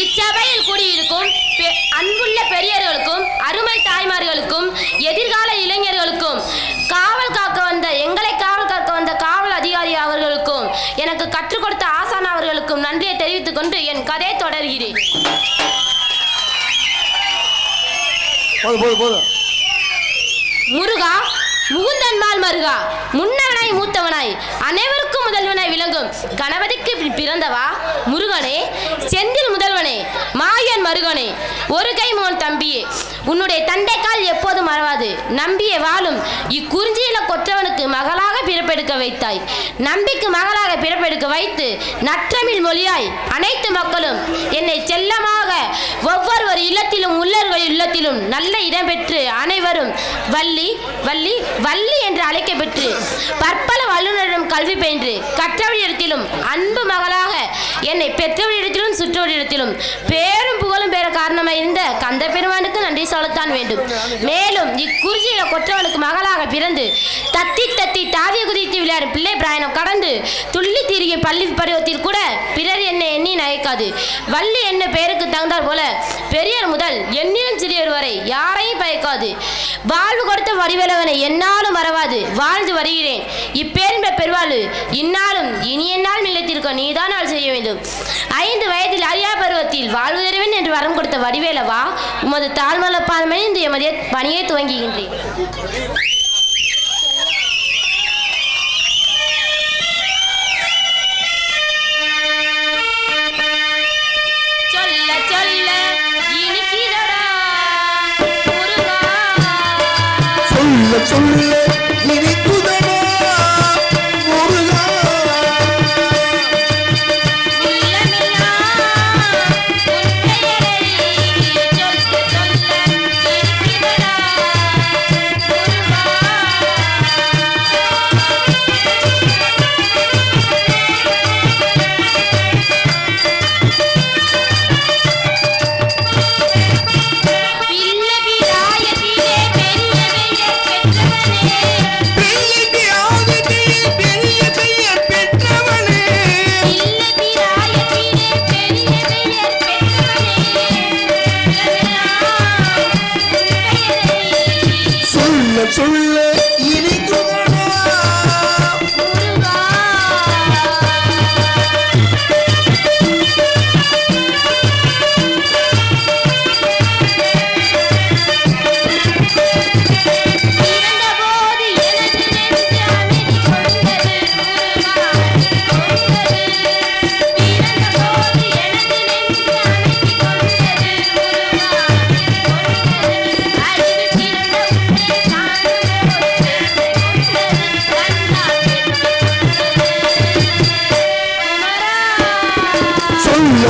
இச்சபையில் கூடியிருக்கும் அன்புள்ள பெரியவர்களுக்கும் அருமை தாய்மார்களுக்கும் எதிர்கால இளைஞர்களுக்கும் எங்களை காவல் காக்க வந்த காவல் அதிகாரி அவர்களுக்கும் எனக்கு கற்றுக் கொடுத்த ஆசான் அவர்களுக்கும் நன்றியை தெரிவித்துக் கொண்டு என் கதையை தொடர்கிறேன். முருகா, முகுந்தன்மால் மருகா, முன்னவனாய் மூத்தவனாய் அனைவருக்கும் முதல்வனாய் விளங்கும் கணபதிக்கு பிறந்தவா முருகனே, செந்தில் முதல்வனே, மாயன் மருகனே, ஒரு கை மோன் தம்பியே, உன்னுடைய தண்டைக்கால் எப்போதும் மறவாது. நம்பிய வாழும் இக்குறிஞ்சியில கொற்றவனுக்கு மகளாக பிறப்பெடுக்க வைத்தாய். நம்பிக்கு மகளாக பிறப்பெடுக்க வைத்து நற்றமிழ் மொழியாய் அனைத்து மக்களும் என்னை செல்லமாக ஒவ்வொரு இல்லத்திலும் உள்ளர்கள் இல்லத்திலும் நல்ல இடம்பெற்று அனைவரும் வள்ளி வள்ளி வள்ளி என்று அழைக்கப்பெற்று பற்பல வல்லுநரிடம் கல்வி பயின்று கற்றவரிடத்திலும் அன்பு மகளாக என்னை பெற்றவரிடத்திலும் சுற்றவரிடத்திலும் பேரும் புகழும் பெற காரணமாக இருந்த கந்த பெருமானுக்கு நன்றி சொல்லத்தான் வேண்டும். மேலும் இக்குறிஞ்சியில கொற்றவனுக்கு மகளாக பிறந்து தத்தி தத்தி தாவிய குதித்து விளையாடும் பிள்ளை பிராயணம் கடந்து துள்ளி திரியும் பள்ளி பருவத்தில் கூட பிறர் என்னை எண்ணி நகைக்காது. வள்ளி என்ன பெயருக்கு தகுந்தார் போல பெரியர் முதல் எண்ணிலும் சிறியர் வரை யாரையும் பயக்காது. வாழ்வு கொடுத்த வடிவேலவனை என்னாலும் மறவாது வாழ்ந்து வருகிறேன். இப்பேரின்ப பெருவாழ்வு இந்நாளும் இனி என்னால் நிலைத்திருக்க நீதான் நாள் செய்ய வேண்டும். 5 வயதில் அறியா பருவத்தில் வாழ்வு தருவேன் என்று வரம் கொடுத்த வடிவேலவா, உமது தாழ்மல பாதமணிந்து எமது பணியை துவங்குகின்றேன். சொல்ல இனிக்குதடா முருகா, சொல்ல இனிக்குதடா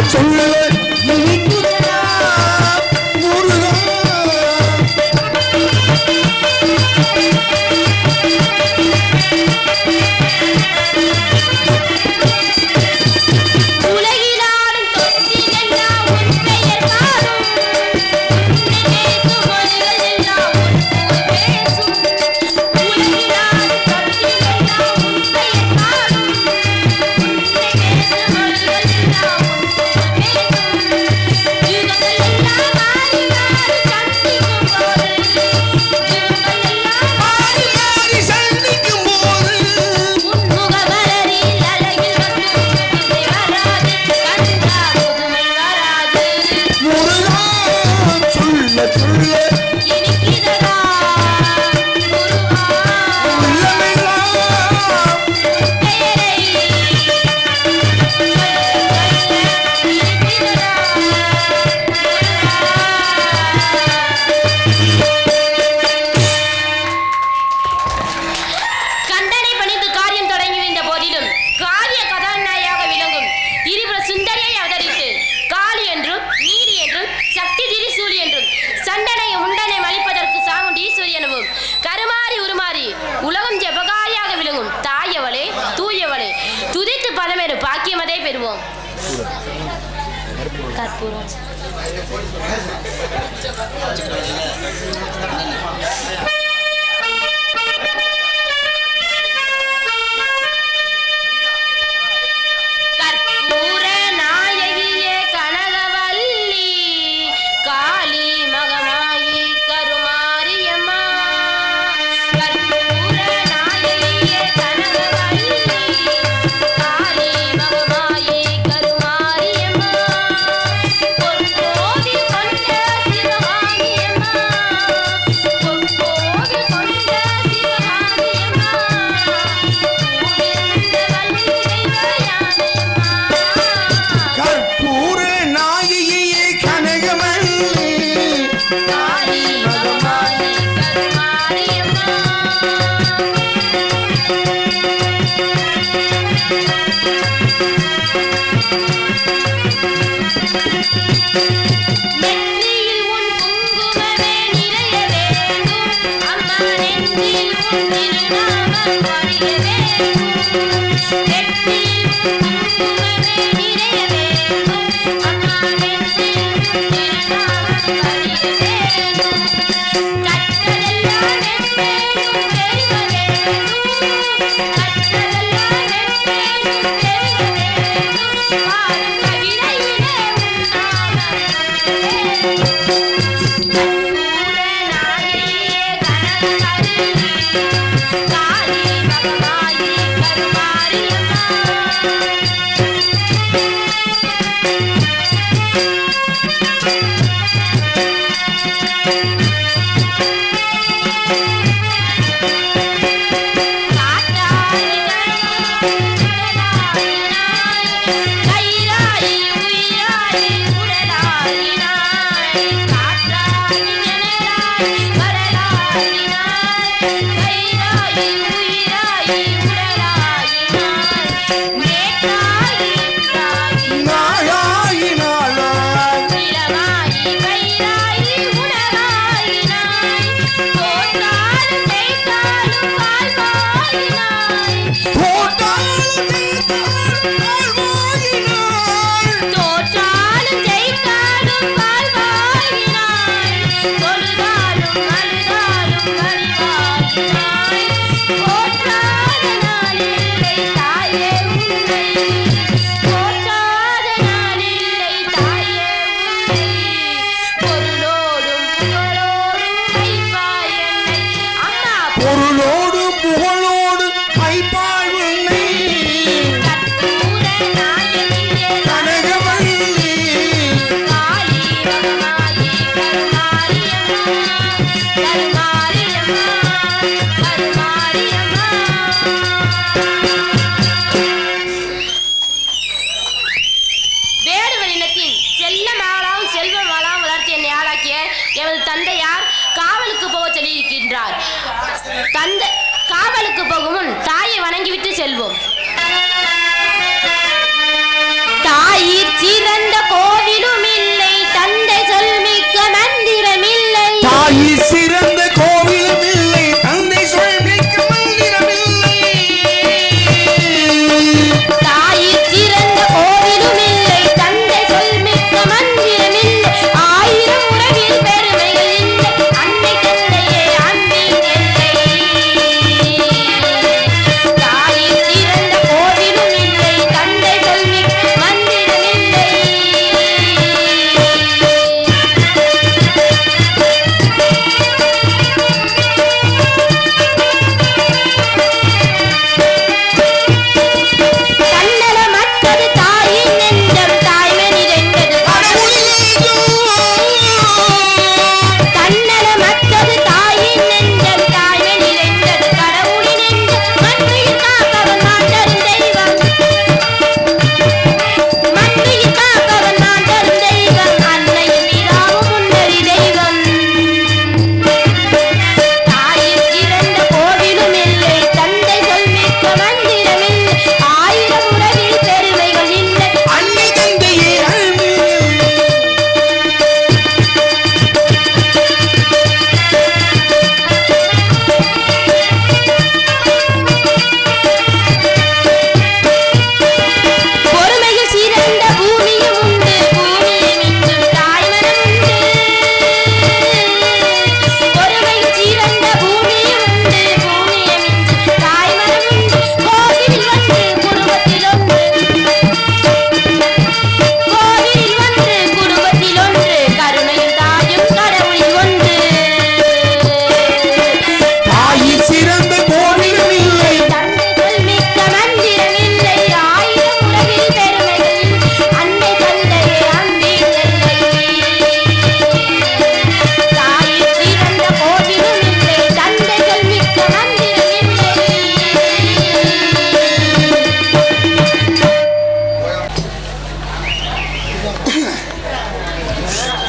சொல்ல இனிக்குதடா முருகா. உலகிலாடும் தொட்டிலெல்லாம் உன் பெயர் பாடும், பேசும் மொழிகள் எல்லாம் உன் புகழ் பேசும். உலகிலாடும் தொட்டிலெல்லாம் உன் பெயர் பாடும், பேசும் மொழிகள் எல்லாம் உன் புகழ் பேசும். காவலுக்கு போகும் முன் தாயை வணங்கிவிட்டு செல்வோம். தாயிற் சிறந்த கோவிலும் இல்லை, தந்தை சொல்மிக்க மந்திரம் இல்லை. தாயிற் சிறந்த கோவிலும் இல்லை, தந்தை சொல்மிக்க மந்திரம் இல்லை. தாயிற் சிறந்த கோவிலும் இல்லை, தந்தை சொல்மிக்க மந்திரம் இல்லை. ஆயிரம் உறவில் பெருமைகள் இல்லை, அன்னை தந்தையே அன்பின் எல்லை. தாயிற் சிறந்த கோவிலும் இல்லை, தந்தை சொல்மிக்க மந்திரம் இல்லை.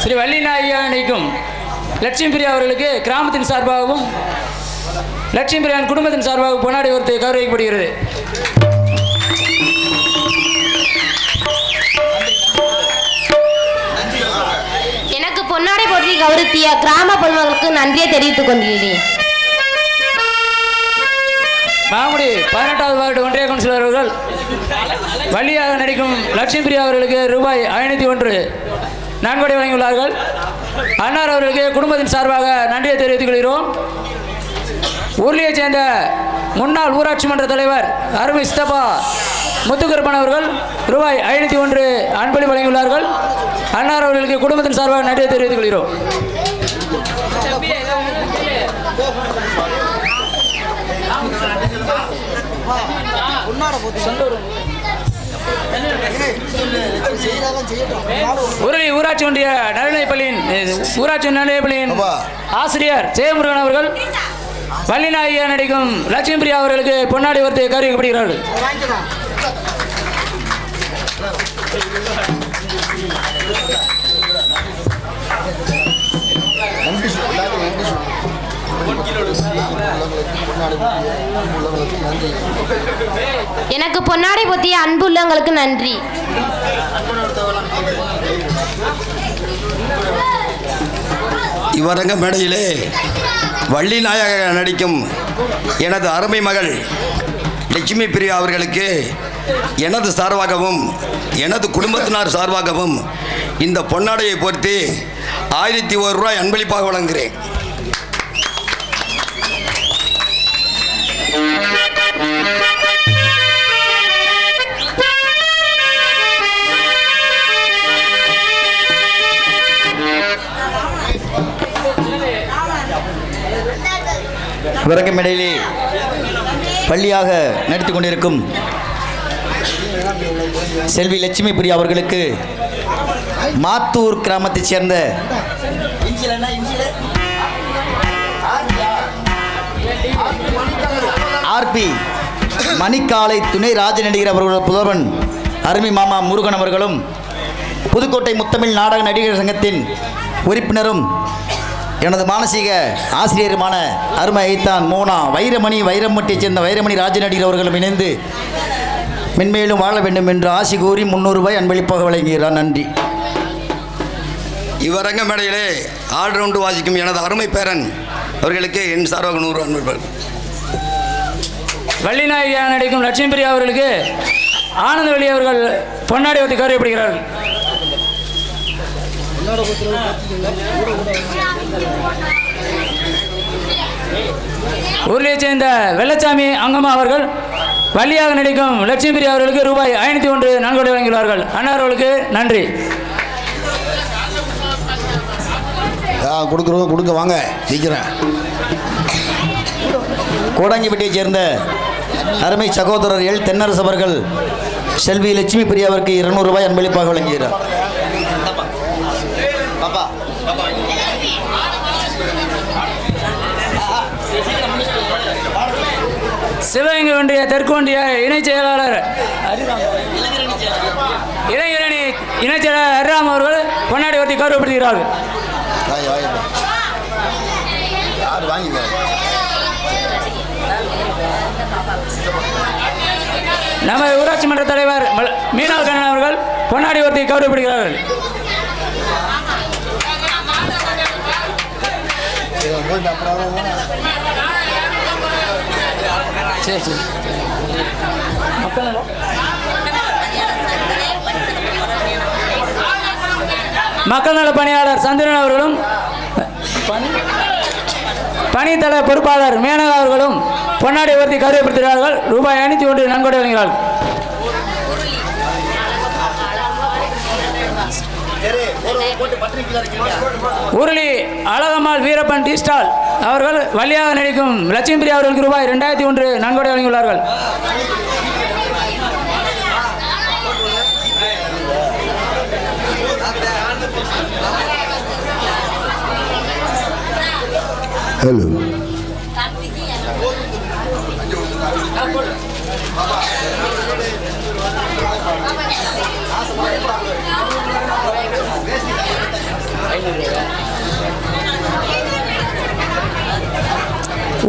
ஸ்ரீ வள்ளி நாயகனிக்கும் லட்சுமி பிரியா அவர்களுக்கு கிராமத்தின் சார்பாகவும் லட்சுமி பிரியான் குடும்பத்தின் சார்பாக பொன்னாடை ஒருத்து கௌரவிக்கப்படுகிறது. எனக்கு பொன்னாடை போற்றி கௌரவித்திய கிராம பொதுமக்களுக்கு நன்றியை தெரிவித்துக் கொள்கிறேன். மாங்குடி 18வது வார்டு ஒன்றிய கவுன்சிலர் அவர்கள் வள்ளியாக நடிக்கும் லட்சுமி பிரியா அவர்களுக்கு ரூபாய் 501 நன்கொடை வழங்கியுள்ளார்கள். அன்னார் அவர்களுக்கு குடும்பத்தின் சார்பாக நன்றியை தெரிவித்துக் கொள்கிறோம். ஊர்லியைச் சேர்ந்த முன்னாள் ஊராட்சி மன்ற தலைவர் அருமை சித்தப்பா முத்துக்கருப்பன் அவர்கள் ரூபாய் 501 அன்பளி வழங்கியுள்ளார்கள். அன்னார் அவர்களுக்கு குடும்பத்தின் சார்பாக நன்றியை தெரிவித்துக் கொள்கிறோம். உருளி ஊராட்சி ஒன்றிய நடுநிலைப்பள்ளியின் ஆசிரியர் ஜெயமுருகன் அவர்கள் வள்ளி நாயகியா நடிக்கும் லட்சுமி பிரியா அவர்களுக்கு பொன்னாடை ஒருத்து கௌரவிக்கப்படுகிறார்கள். எனக்கு பொன்னாடை போத்திய அன்பு உள்ளங்களுக்கு நன்றி. இவ்வரங்க மேடையிலே வள்ளி நாயக நடிக்கும் எனது அருமை மகள் லட்சுமி பிரியா அவர்களுக்கு எனது சார்பாகவும் எனது குடும்பத்தினர் சார்பாகவும் இந்த பொன்னாடையை பொறுத்து 1001 ரூபாய் அன்பளிப்பாக வழங்குகிறேன். விறகு மேடையிலே பள்ளியாக நடித்து கொண்டிருக்கும் செல்வி லட்சுமி பிரியா அவர்களுக்கு மாத்தூர் கிராமத்தைச் சேர்ந்த ஆர்பி மணிக்காலை துணை ராஜ நடிகர் அவர்களோட புதல்வன் அருமை மாமா முருகன் அவர்களும் புதுக்கோட்டை முத்தமிழ் நாடக நடிகர் சங்கத்தின் உறுப்பினரும் எனது மானசீக ஆசிரியருமான அருமை ஐத்தான் மோனா வைரமட்டியைச் சேர்ந்த வைரமணி ராஜநடிகர் அவர்களும் இணைந்து மென்மேலும் வாழ வேண்டும் என்று ஆசி கூறி 300 ரூபாய் அன்பளிப்பாக வழங்குகிறார். நன்றி. இவ்வரங்க மேடையிலே ஆல்ரவுண்டு வாசிக்கும் எனது அருமை பேரன் அவர்களுக்கு என் சார்பாக 100 அன்பளிப்பாக. வள்ளி நாயகியா நடிக்கும் லட்சுமி பிரியா அவர்களுக்கு ஆனந்தவள்ளி அவர்கள் பொன்னாடை ஒருத்து கௌரவிக்கப்படுகிறார்கள். ஊரிலே சேர்ந்த வெள்ளச்சாமி அங்கம்மா அவர்கள் வள்ளியாக நடிக்கும் லட்சுமி பிரியா அவர்களுக்கு ரூபாய் 501 நன்கொடை வழங்கியுள்ளார்கள். அன்னார்களுக்கு நன்றி. கொடுங்க வாங்க சீக்கிரம். கோடாங்கிப்பட்டியைச் சேர்ந்த அருமை சகோதரர் எல் தென்னரசு அவர்கள் செல்வி லட்சுமி பிரியாவிற்கு 200 ரூபாய் அன்பளிப்பாக வழங்குகிறார். சிவகங்கை ஒன்றிய தெற்கு ஒன்றிய இணைச் செயலாளர் இளைஞரணி இணைச் செயலாளர் ஹரிராம் அவர்கள் பொன்னாடை ஒருத்தி கௌரவப்படுத்துகிறார்கள். நமது ஊராட்சி மன்ற தலைவர் மீனாள் கண்ணன் அவர்கள் பொன்னாடை ஒருத்தி கௌரவப்படுகிறார்கள். சரி சரி மக்கள் நல பணியாளர் சந்திரன் அவர்களும் பணித்தள பொறுப்பாளர் மேனகா அவர்களும் பொன்னாடை உயர்த்தி கௌரவப்படுத்துகிறார்கள். ரூபாய் 501 நன்கொடை வழங்குகிறார்கள். உருளி அழகம்மாள் வீரப்பன் டி ஸ்டால் அவர்கள் வள்ளியாக நடிக்கும் லட்சுமி பிரியா அவர்களுக்கு ரூபாய் 2001 நன்கொடை வழங்கியுள்ளார்கள். ஹலோ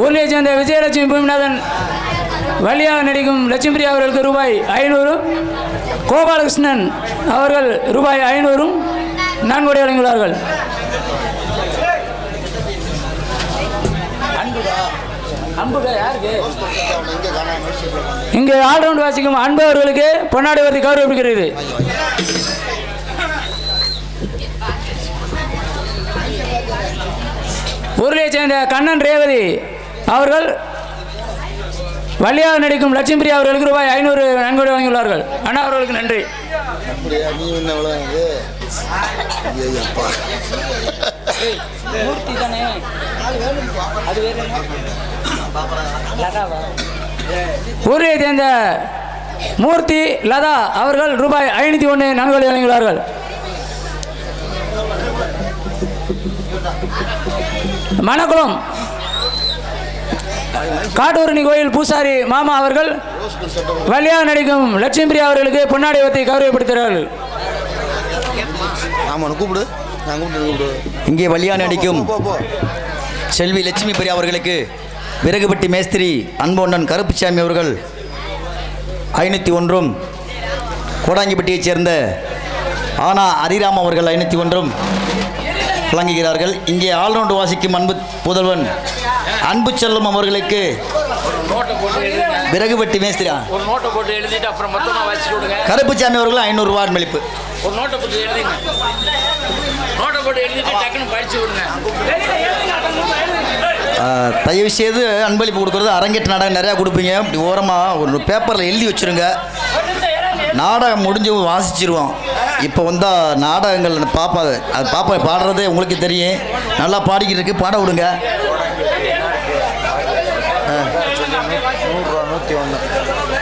ஊரியை சேர்ந்த விஜயலட்சுமி பூமிநாதன் வழியாக நடிக்கும் லட்சுமிபிரியா அவர்களுக்கு ரூபாய் 500, கோபாலகிருஷ்ணன் அவர்கள் ரூபாய் 500 நன்கொடை வழங்கியுள்ளார்கள். இங்கே ஆல்ரவுண்ட் வாசிக்கும் அன்பு அவர்களுக்கு பொன்னாடை வருத்தி கௌரவிக்கிறது. ஊரிலே சேர்ந்த கண்ணன் ரேவதி அவர்கள் வழியாக நடிக்கும் லட்சுமிபிரியா அவர்களுக்கு ரூபாய் 500 நன்கொடை வழங்கியுள்ளார்கள். அண்ணா அவர்களுக்கு நன்றி. ஊரிலே சேர்ந்த மூர்த்தி லதா அவர்கள் ரூபாய் 501 நன்கொடை வழங்கியுள்ளார்கள். மணக்குளம் காட்டூரணி கோயில் பூசாரி மாமா அவர்கள் வழியாக நடிக்கும் லட்சுமிபிரியா அவர்களுக்கு பொன்னாடை வைத்து கௌரவப்படுத்துகிறார்கள். இங்கே வழியாக நடிக்கும் செல்வி லட்சுமி பிரியா அவர்களுக்கு விறகுபட்டி மேஸ்திரி அன்பொண்டன் கருப்புசாமி அவர்கள் 501, கோடாங்கிப்பட்டியைச் சேர்ந்த ஆனா ஹரிராம் அவர்கள் 501 வழங்குகிறார்கள். இங்கே ஆல்ரவுண்டு வாசிக்கும் அன்பு புதல்வன் அன்பு செல்லும் அவர்களுக்கு விறகுபட்டி மேஸ்திரி ஒரு நோட்டை போட்டு எழுதிட்டு அப்புறம் மொத்தமாக வாசிச்சு விடுங்க. கருப்புசாமி அவர்கள் 500 ரூபாய் அன்பளிப்பு. ஒரு நோட்டை போட்டு எழுதிங்க. நோட்டை போட்டு எழுதிட்டு டக்குன்னு படிச்சு விடுங்க. தயவு செய்து அன்பளிப்பு கொடுக்குறது அரங்கேற்ற நாடகம் நிறையா கொடுப்பீங்க. இப்படி ஓரமாக ஒரு பேப்பரில் எழுதி வச்சுருங்க. நாடகம் முடிஞ்சு வாசிச்சிருவோம். இப்போ வந்தால் நாடகங்கள் பாப்பா அது பாப்பா பாடுறதே உங்களுக்கு தெரியும். நல்லா பாடிக்கிட்டு இருக்கு, பாட விடுங்க.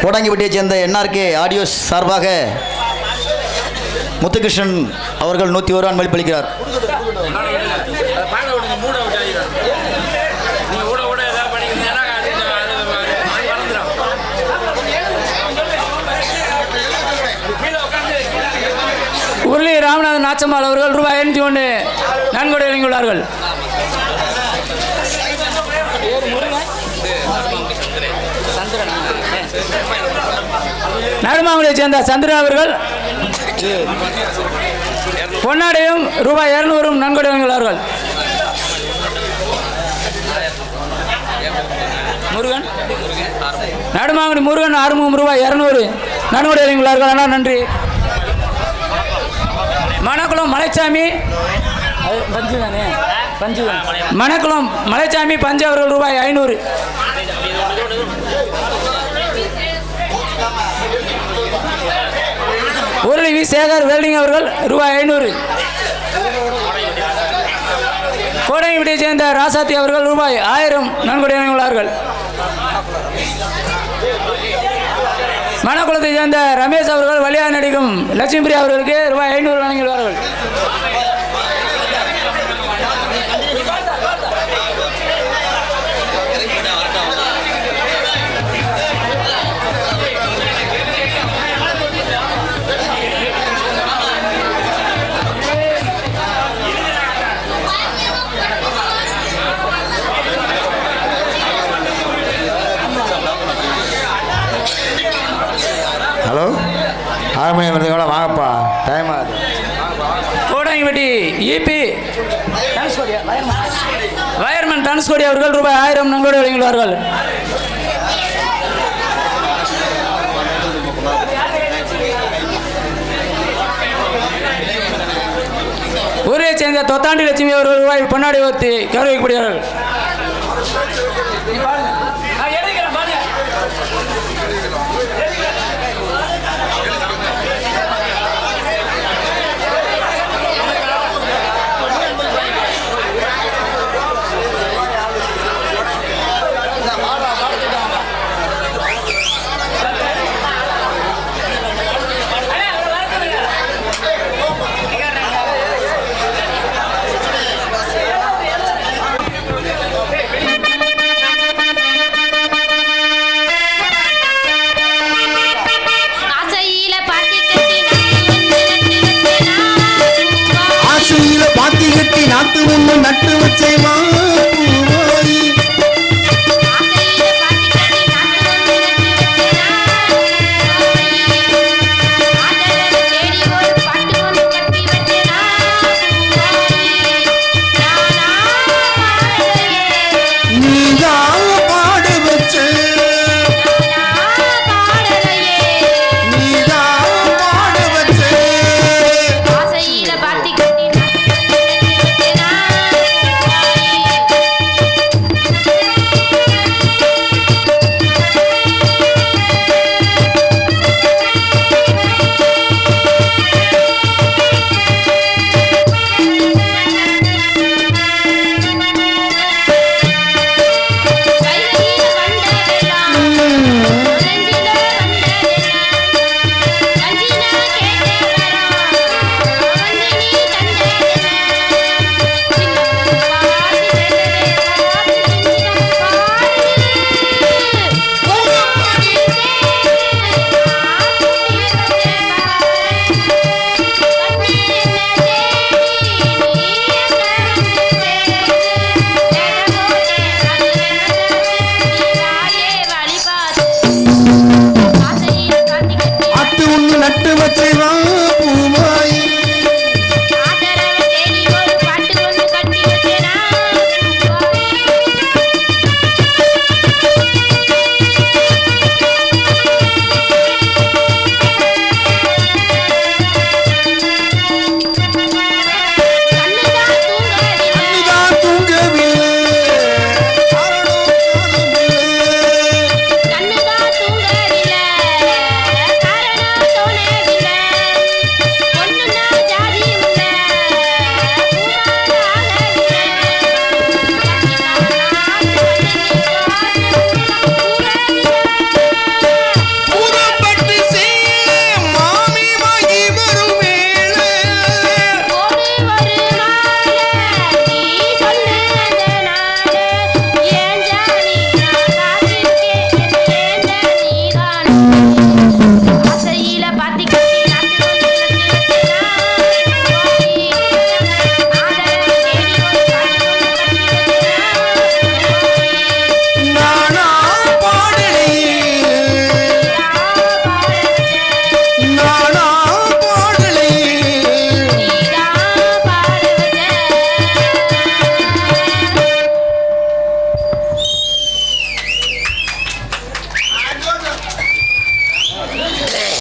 கோடாங்கிப்பட்டியை சேர்ந்த என்ஆர்கே ஆடியோஸ் சார்பாக முத்துகிருஷ்ணன் அவர்கள் 101 அன்பளிப்பு அளிக்கிறார். உருளி ராமநாதன் நாச்சம்மாள் அவர்கள் ரூபாய் 501 நன்கொடை வழங்கியுள்ளார்கள். நடுமாங்குடியை சேர்ந்த சந்திரன் அவர்கள் பொன்னாடையும் ரூபாய் 200 நன்கொடை வழங்கியுள்ளார்கள். முருகன் நடுமாங்குடி முருகன் ஆறுமுகம் ரூபாய் 200 நன்கொடை வழங்கியுள்ளார்கள். அண்ணா நன்றி. மணக்குளம் மலைச்சாமி மணக்குளம் மலைச்சாமி பஞ்சு அவர்கள் ரூபாய் 500. உருளி வி சேகர் வெல்டிங் அவர்கள் ரூபாய் 500. கோடையம்பட்டியை சேர்ந்த ராசாத்தி அவர்கள் ரூபாய் 1000 நன்கொடை வழங்கியுள்ளார்கள். மணக்குளத்தை சேர்ந்த ரமேஷ் அவர்கள் வழியாக நடிக்கும் லட்சுமிபிரியா அவர்களுக்கு ரூபாய் 500 வழங்கியுள்ளார்கள். ஹலோ 6 மணி கூட வாங்கப்பா, டைம் ஆகுது. கோடாங்கிப்பட்டி இபி வயர்மன் தனுஷ்கோடி அவர்கள் ரூபாய் 1000 நன்கொடை வழங்கியுள்ளார்கள். ஊரை சேர்ந்த தொத்தாண்டி லட்சுமி அவர்கள் ரூபாய் பொன்னாடை வைத்து கௌரவிக்கப்படுகிறார்கள். நாட்டு ஒண்ணு நட்டு வச்சேமா